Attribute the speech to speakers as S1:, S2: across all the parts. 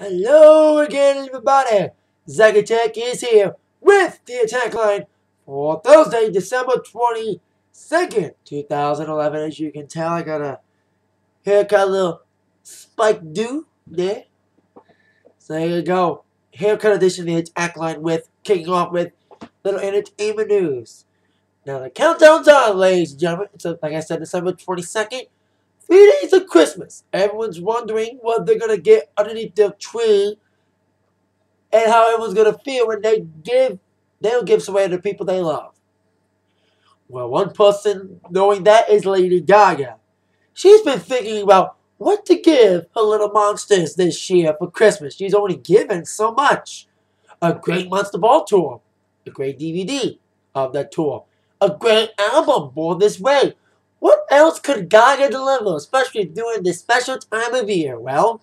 S1: Hello again, everybody. Zacatech is here with the Atakline for Thursday, December 22nd, 2011. As you can tell, I got a haircut, a little spike do there. So there you go. Haircut edition of the Atakline with kicking off with little entertainment news. Now the countdown's on, ladies and gentlemen. It's like I said, December 22nd. 3 days of Christmas. Everyone's wondering what they're going to get underneath their tree and how everyone's going to feel when they'll give away to the people they love. Well, one person knowing that is Lady GaGa. She's been thinking about what to give her little monsters this year for Christmas. She's only given so much. A great Monster Ball tour. A great DVD of that tour. A great album, Born This Way. What else could GaGa deliver, especially during this special time of year? Well,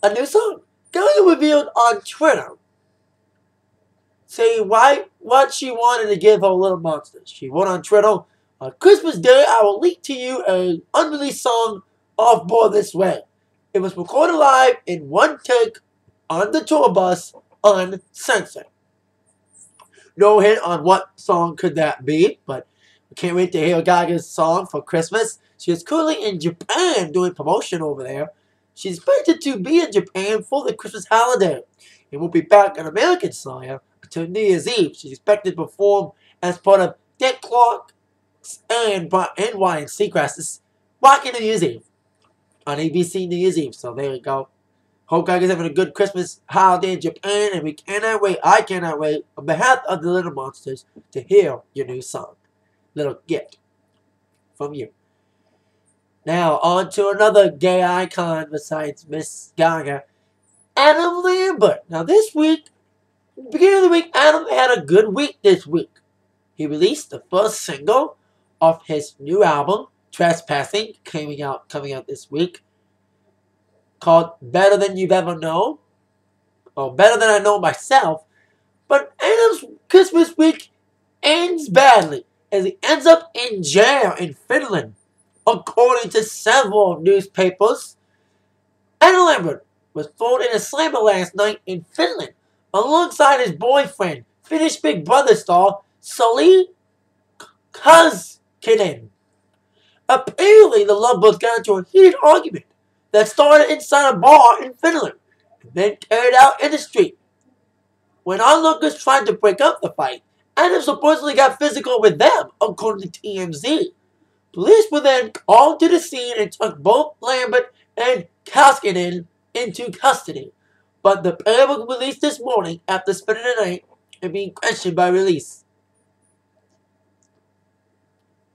S1: a new song. GaGa revealed on Twitter, saying what she wanted to give her little monsters. She wrote on Twitter, on Christmas Day, I will leak to you an unreleased song of Born This Way. It was recorded live in one take on the tour bus, uncensored. No hint on what song could that be, but I can't wait to hear GaGa's song for Christmas. She is currently in Japan doing promotion over there. She's expected to be in Japan for the Christmas holiday and will be back on American soil until New Year's Eve. She's expected to perform as part of Dick Clark's and Ryan Seacrest's Rockin' New Year's Eve on ABC New Year's Eve. So there you go. Hope GaGa's having a good Christmas holiday in Japan, and we cannot wait. I cannot wait on behalf of the Little Monsters to hear your new song. Little gift from you. Now, on to another gay icon besides Miss GaGa, Adam Lambert. Now, this week, beginning of the week, Adam had a good week this week. He released the first single of his new album, Trespassing, coming out this week, called Better Than You've Ever Known, or Better Than I Know Myself. But Adam's Christmas week ends badly, as he ends up in jail in Finland. According to several newspapers, Adam Lambert was thrown in a slammer last night in Finland alongside his boyfriend, Finnish Big Brother star Sali Kuzkinen. Apparently, the lovebirds got into a heated argument that started inside a bar in Finland and then carried out in the street. When onlookers tried to break up the fight, Adam supposedly got physical with them, according to TMZ. Police were then called to the scene and took both Lambert and Koskinen into custody. But the pair were released this morning after spending the night and being questioned by release.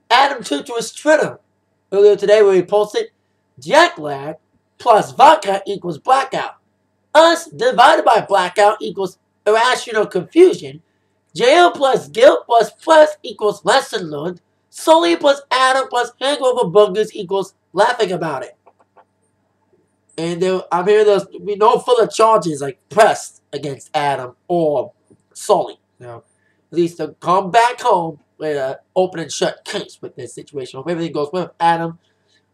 S1: Adam took to his Twitter earlier today where he posted, Jack lag plus vodka equals blackout. Us divided by blackout equals irrational confusion. Jail plus guilt plus equals lesson learned. Sully plus Adam plus hangover burgers equals laughing about it. And I'm hearing there's be no further charges like pressed against Adam or Sully. Now, at least they'll come back home with an open and shut case with this situation. Hope everything goes well with Adam.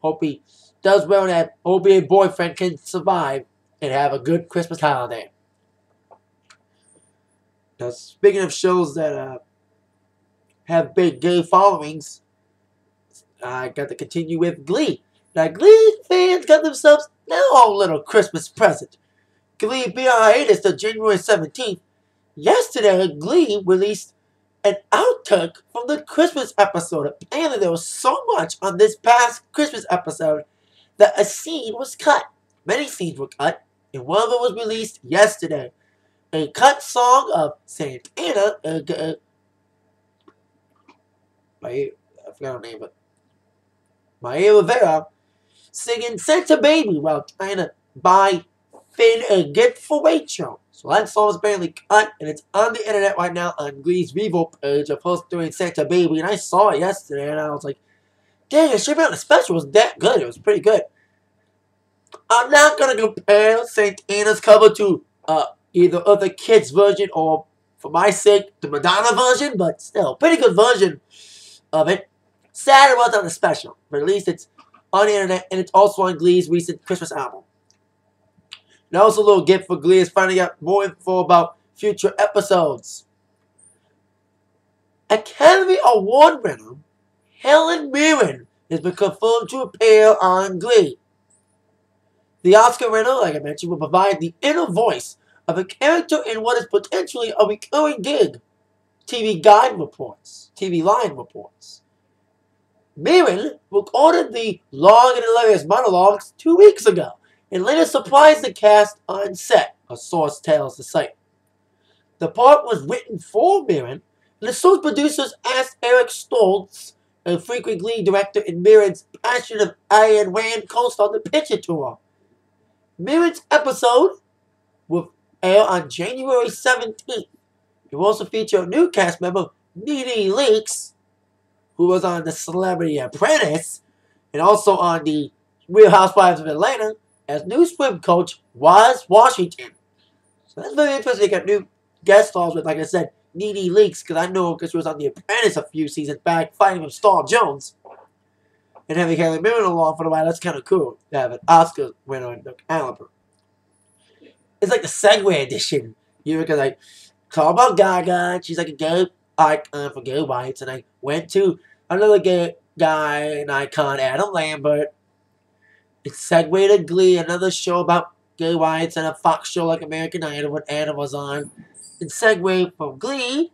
S1: Hope he does well and hope his boyfriend can survive and have a good Christmas holiday. Now, speaking of shows that have big gay followings, I got to continue with Glee. Now, Glee fans got themselves their own little Christmas present. Glee be on hiatus till January 17th. Yesterday, Glee released an outtake from the Christmas episode. Apparently, there was so much on this past Christmas episode that a scene was cut. Many scenes were cut, and one of them was released yesterday. A cut song of Santana, I forgot her name, but Maya Rivera, singing Santa Baby while trying to buy Finn a gift for Rachel. So that song is apparently cut, and it's on the internet right now on Glee's Revo page of her doing Santa Baby, and I saw it yesterday, and I was like, dang, it should be on the special. It was that good. It was pretty good. I'm not going to compare Santana's cover to either other kids' version or, for my sake, the Madonna version, but still, pretty good version of it. Sad it was on the special, but at least it's on the internet, and it's also on Glee's recent Christmas album. And also a little gift for Glee is finding out more info about future episodes. Academy Award winner Helen Mirren has been confirmed to appear on Glee. The Oscar winner, like I mentioned, will provide the inner voice of a character in what is potentially a recurring gig. TV Line reports. Mirren recorded the long and hilarious monologues 2 weeks ago and later surprised the cast on set, a source tells the site. The part was written for Mirren, and the show's producers asked Eric Stoltz, a frequent Glee director and Mirren's passionate Ayn Rand co-star, to pitch it to her. Mirren's episode will air on January 17th. It will also feature a new cast member, Nene Leakes, who was on The Celebrity Apprentice, and also on the Real Housewives of Atlanta, as new swim coach Waz Washington. So that's very interesting. They got new guest stars with, like I said, Nene Leakes, because I know her because she was on The Apprentice a few seasons back, fighting with Star Jones. And having Helen Mirren along for a while, that's kind of cool to have an Oscar winner in the caliber. It's like the Segway edition. You know, because I called about GaGa, and she's like a gay icon for gay whites, and I went to another gay guy, an icon, Adam Lambert. It segued to Glee, another show about gay whites, and a Fox show like American Idol when Adam was on. It segued from Glee,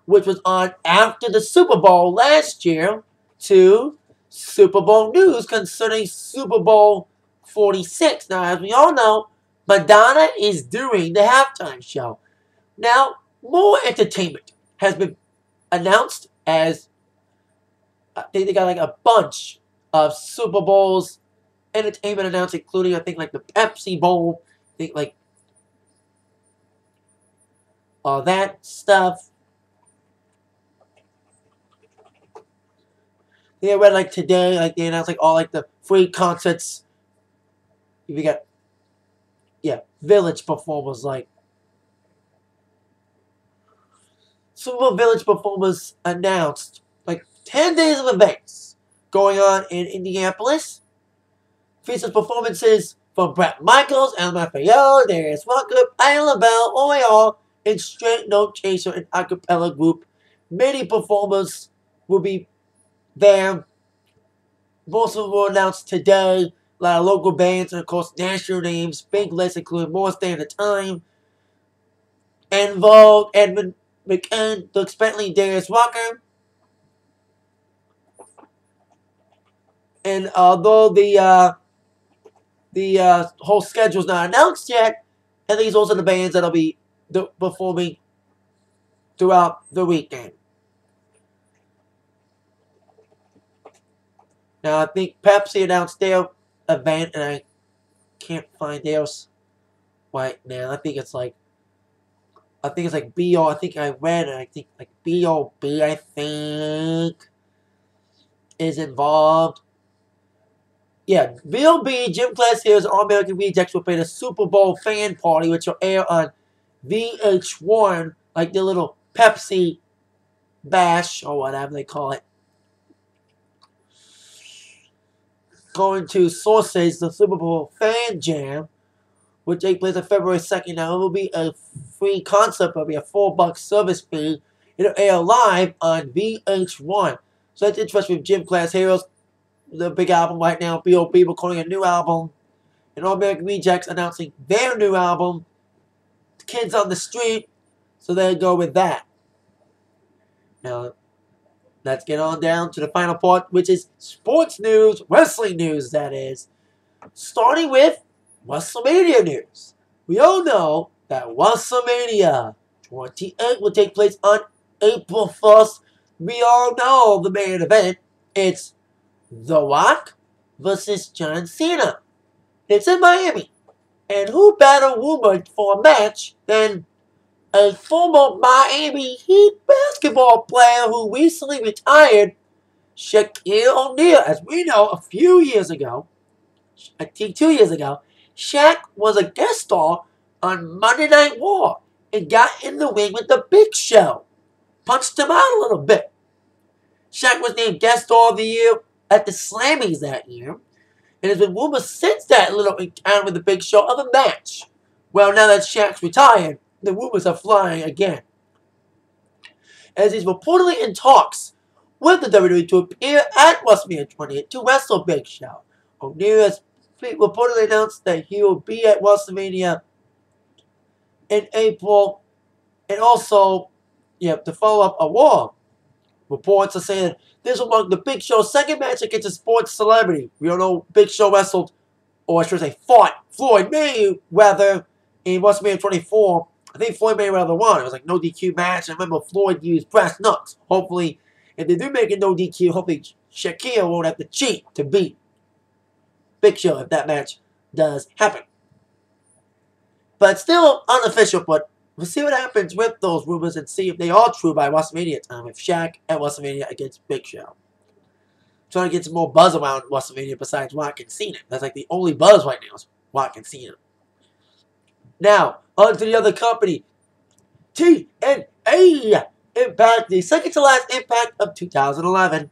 S1: which was on after the Super Bowl last year, to Super Bowl news concerning Super Bowl 46. Now, as we all know, Madonna is doing the halftime show. Now, more entertainment has been announced, as I think they got like a bunch of Super Bowls entertainment announced, including I think like the Pepsi Bowl, I think like all that stuff. They read like today, like they announced like all like the free concerts. You got, yeah, Village performers, like Super Bowl Village performers announced like 10 days of events going on in Indianapolis. Features performances from Bret Michaels, LMFAO, Darius Walker, Patti LaBelle, OAR, and Straight No Chaser, an a cappella group. Many performers will be there. Most of them were announced today. A lot of local bands and, of course, national names. Big list, including More Stand of Time, En Vogue, Edmund McCann, Doug Bentley, Darius Walker. And although the whole schedule's not announced yet, and these also the bands that'll be performing throughout the weekend. Now, I think Pepsi announced their event, and I can't find theirs right now. I think it's like B.O. I think I read it. I think like B.O.B. I think is involved. Yeah, B.O.B. Gym Class Heroes and All-American Rejects will play the Super Bowl fan party, which will air on VH1, like the little Pepsi bash or whatever they call it. Going to sources, the Super Bowl Fan Jam, which takes place on February 2nd. Now, it will be a free concert. It'll be a $4 service fee. It'll air live on VH1. So that's interesting with Gym Class Heroes, the big album right now. B.O.B. recording a new album. And All American Rejects announcing their new album, Kids on the Street. So they'll go with that. Now, let's get on down to the final part, which is sports news, wrestling news, that is. Starting with Wrestlemania news. We all know that Wrestlemania 28 will take place on April 1st. We all know the main event. It's The Rock versus John Cena. It's in Miami. And who better woman for a match than a former Miami Heat basketball player who recently retired, Shaquille O'Neal. As we know, a few years ago, I think 2 years ago, Shaq was a guest star on Monday Night Raw and got in the ring with the Big Show. Punched him out a little bit. Shaq was named Guest Star of the Year at the Slammys that year. And there's been rumors since that little encounter with the Big Show of a match. Well, now that Shaq's retired, the rumors are flying again, as he's reportedly in talks with the WWE to appear at WrestleMania 28 to wrestle Big Show. O'Neal has reportedly announced that he will be at WrestleMania in April, and also, to follow up a Raw. Reports are saying that this will mark the Big Show's second match against a sports celebrity. We all know Big Show wrestled, or I should say fought, Floyd Mayweather in WrestleMania 24. I think Floyd Mayweather won. It was like no DQ match. I remember Floyd used brass knucks. Hopefully, if they do make it no DQ, hopefully Shaquille won't have to cheat to beat Big Show if that match does happen. But it's still unofficial, but we'll see what happens with those rumors and see if they are true by WrestleMania time. If Shaq at WrestleMania against Big Show. Trying to get some more buzz around WrestleMania besides Rock and Cena. That's like the only buzz right now is Rock and Cena. Now, on to the other company. TNA Impact, the second to last Impact of 2011.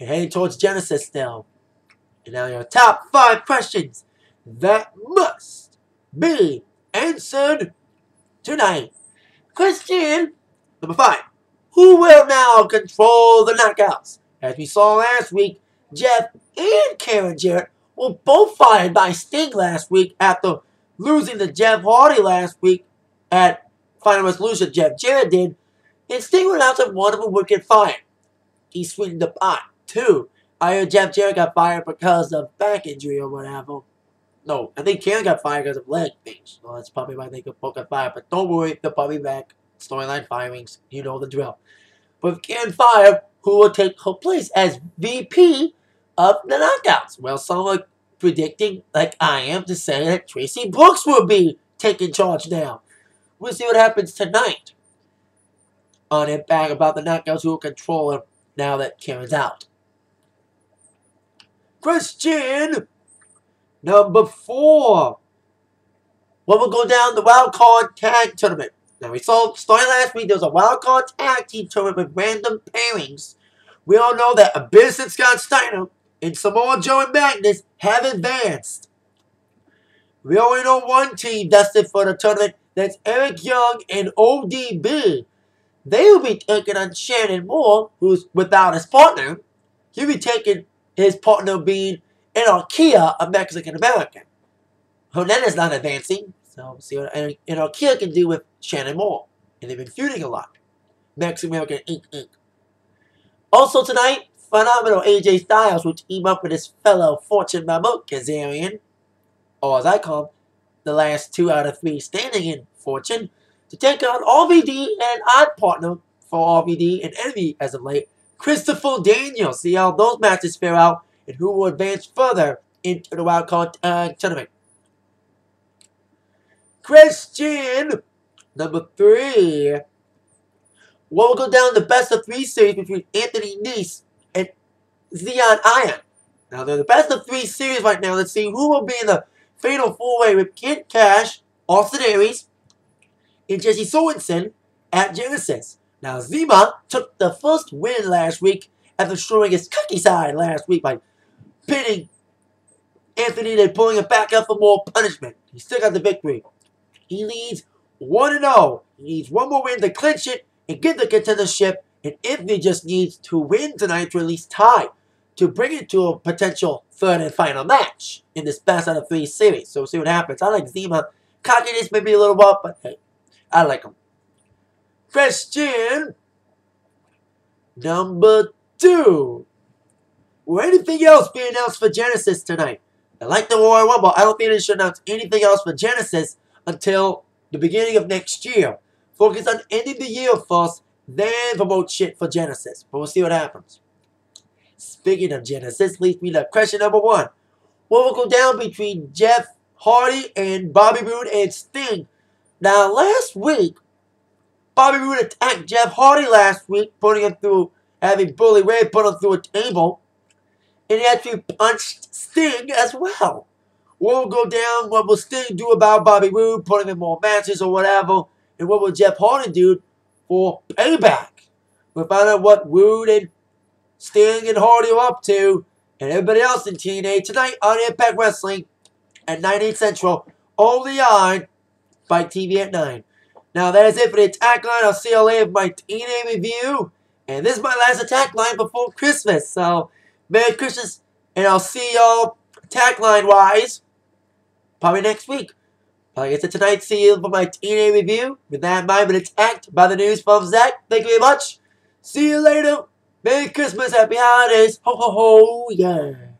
S1: And heading towards Genesis still. And now your top 5 questions that must be answered tonight. Question number 5. Who will now control the knockouts? As we saw last week, Jeff and Karen Jarrett were both fired by Sting last week after losing to Jeff Hardy last week at Final Resolution. Jeff Jarrett did, and Sting went out and one of them would get fired. He sweetened the pot, too. I heard Jeff Jarrett got fired because of back injury or whatever. No, I think Karen got fired because of leg things. Well, that's probably why they both got fired. But don't worry, they'll probably be back. Storyline firings, you know the drill. But if Karen fired, who will take her place as VP of the Knockouts? Well, some are predicting, like I am, to say that Tracy Brooks will be taking charge now. We'll see what happens tonight on Impact about the Knockouts who will control her now that Karen's out. Question number 4. What will go down the Wild Card Tag Tournament? Now, we saw, starting last week, there was a Wild Card Tag Team Tournament with random pairings. We all know that Abyss and Scott Steiner and Samoa Joe and Magnus have advanced. We only know one team destined for the tournament. That's Eric Young and ODB. They will be taking on Shannon Moore, who's without his partner. He'll be taking his partner being Anarkia, a Mexican-American. Hernandez not advancing, so we'll see what Anarkia can do with Shannon Moore. And they've been feuding a lot. Mexican-American Inc. Also tonight, phenomenal AJ Styles will team up with his fellow Fortune member, Kazarian, or as I call him, the last 2 out of 3 standing in Fortune, to take on RVD and an odd partner for RVD and Envy as of late, Christopher Daniels. See how those matches fare out and who will advance further into the Wild Card Tournament. Question number 3. What will go down the best of 3 series between Anthony Nese and Zion Iron? Now, they're the best of 3 series right now. Let's see who will be in the Fatal 4-Way with Kid Cash, Austin Aries, and Jesse Sorensen at Genesis. Now, Zima took the first win last week after showing his cocky side last week by pinning Anthony and pulling him back up for more punishment. He still got the victory. He leads 1-0. He needs one more win to clinch it and get the contendership, and Anthony just needs to win tonight to at least tie to bring it to a potential 3rd and final match in this best out of 3 series. So we'll see what happens. I like Zima. Cockiness may be a little rough, but hey, I like him. Question number 2. Will anything else be announced for Genesis tonight? I like the Royal Rumble. I don't think they should announce anything else for Genesis until the beginning of next year. Focus on ending the year first, then promote shit for Genesis. But we'll see what happens. Speaking of Genesis, leads me to question number 1. What will go down between Jeff Hardy and Bobby Roode and Sting? Now, last week, Bobby Roode attacked Jeff Hardy last week, putting him through, having Bully Ray put him through a table. And he actually punched Sting as well. What will go down? What will Sting do about Bobby Roode, putting him in more matches or whatever? And what will Jeff Hardy do for payback? We'll find out what Roode and Sting and Hardy are up to, and everybody else in TNA tonight on Impact Wrestling at 9/8 Central, only on Spike TV at 9. Now that is it for the Atakline. I'll see you later with my TNA review. And this is my last Atakline before Christmas. So, Merry Christmas. And I'll see y'all Atakline-wise probably next week. Like I said tonight, see you for my TNA review. With that in mind, been attacked by the news from Zach. Thank you very much. See you later. Merry Christmas. Happy holidays. Ho, ho, ho. Yeah.